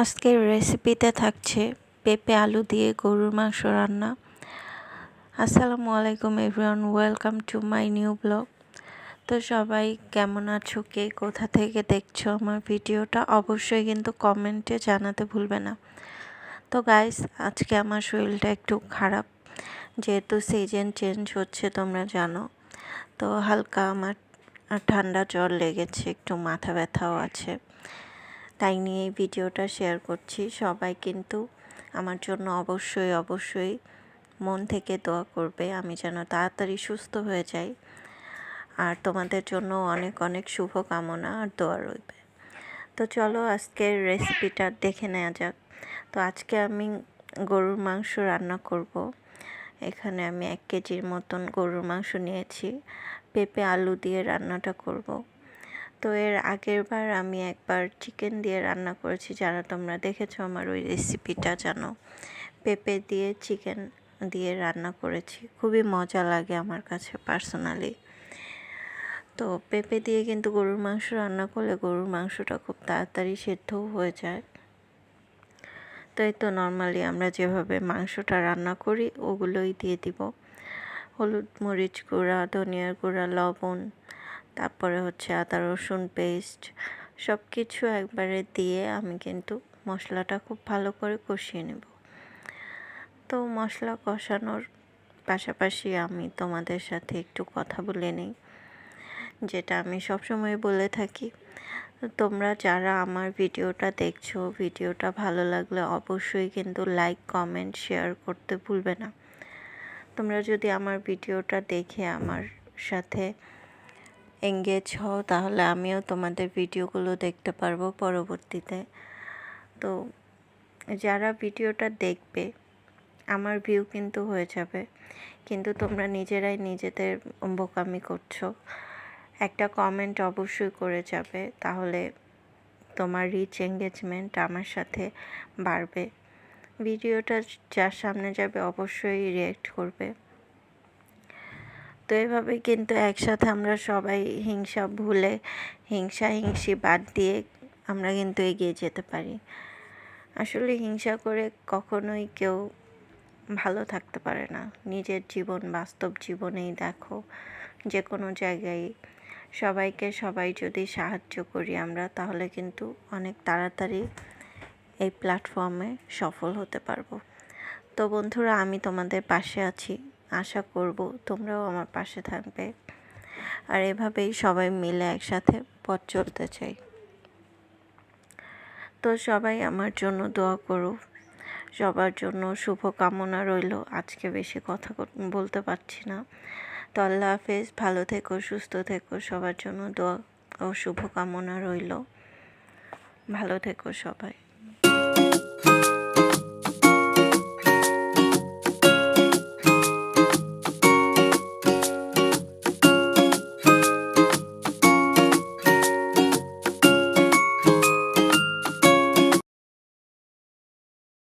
আজকের রেসিপিতে থাকছে পেঁপে আলু দিয়ে গরুর মাংস রান্না। আসসালামু আলাইকুম everyone, welcome to my new blog. তো সবাই কেমন আছো, কে কোথা থেকে দেখছো আমার ভিডিওটা অবশ্যই কিন্তু কমেন্টে জানাতে ভুলবে না। তো গাইস, আজকে আমার শরীরটা একটু খারাপ, যেহেতু সিজন চেঞ্জ হচ্ছে তোমরা জানো। তো হালকা আমার ঠান্ডা জ্বর লেগেছে, একটু মাথা ব্যথাও আছে, তাই নিয়ে এই ভিডিওটা শেয়ার করছি। সবাই কিন্তু আমার জন্য অবশ্যই মন থেকে দোয়া করবে, আমি যেন তাড়াতাড়ি সুস্থ হয়ে যাই। আর তোমাদের জন্য অনেক অনেক শুভকামনা আর দোয়া রইবে। তো চলো আজকের রেসিপিটা দেখে নেওয়া যাক। তো আজকে আমি গরুর মাংস রান্না করব। এখানে আমি 1 কেজির মতন গরুর মাংস নিয়েছি। পেঁপে আলু দিয়ে রান্নাটা করব। তো এর আগের বার আমি একবার চিকেন দিয়ে রান্না করেছি, যারা তোমরা দেখেছো আমার ওই রেসিপিটা জানো। পেঁপে দিয়ে চিকেন দিয়ে রান্না করেছি, খুবই মজা লাগে আমার কাছে পার্সোনালি। তো পেঁপে দিয়ে কিন্তু গরুর মাংস রান্না করলে গরুর মাংসটা খুব তাড়াতাড়ি সেদ্ধও হয়ে যায়। তো এই তো নর্মালি আমরা যেভাবে মাংসটা রান্না করি ওগুলোই দিয়ে দিব। হলুদ, মরিচ গুঁড়া, ধনিয়ার গুঁড়া, লবণ, তারপরে হচ্ছে আদা রসুন পেস্ট, সব কিছু একবারে দিয়ে আমি কিন্তু মশলাটা খুব ভালো করে কষিয়ে নেব। তো মশলা কষানোর পাশাপাশি আমি তোমাদের সাথে একটু কথা বলে নিই, যেটা আমি সবসময় বলে থাকি। তোমরা যারা আমার ভিডিওটা দেখছো, ভিডিওটা ভালো লাগলে অবশ্যই কিন্তু লাইক, কমেন্ট, শেয়ার করতে ভুলবে না। তোমরা যদি আমার ভিডিওটা দেখে আমার সাথে এঙ্গেজ হও, তাহলে আমিও তোমাদের ভিডিওগুলো দেখতে পারবো পরবর্তীতে। তো যারা ভিডিওটা দেখবে আমার ভিউ কিন্তু হয়ে যাবে, কিন্তু তোমরা নিজেরাই নিজেদের বোকামি করছো। একটা কমেন্ট অবশ্যই করে যাবে, তাহলে তোমার রিচ এঙ্গেজমেন্ট আমার সাথে বাড়বে। ভিডিওটা যার সামনে যাবে অবশ্যই রিঅ্যাক্ট করবে। তো এভাবে কিন্তু একসাথে আমরা সবাই হিংসা ভুলে, হিংসি বাদ দিয়ে আমরা কিন্তু এগিয়ে যেতে পারি। আসলে হিংসা করে কখনোই কেউ ভালো থাকতে পারে না। নিজের জীবন, বাস্তব জীবনেই দেখো, যে কোনো জায়গায় সবাইকে সবাই যদি সাহায্য করি আমরা, তাহলে কিন্তু অনেক তাড়াতাড়ি এই প্ল্যাটফর্মে সফল হতে পারবো। তো বন্ধুরা, আমি তোমাদের পাশে আছি, আশা করব তোমরাও আমার পাশে থাকবে। আর এভাবেই সবাই মিলে একসাথে পথ চলতে চাই। তো সবাই আমার জন্য দোয়া করো, সবার জন্য শুভকামনা রইল। আজকে বেশি কথা বলতে পারছি না। তো আল্লাহ হাফেজ, ভালো থেকো, সুস্থ থেকো, সবার জন্য দোয়া ও শুভকামনা রইল। ভালো থেকো সবাই।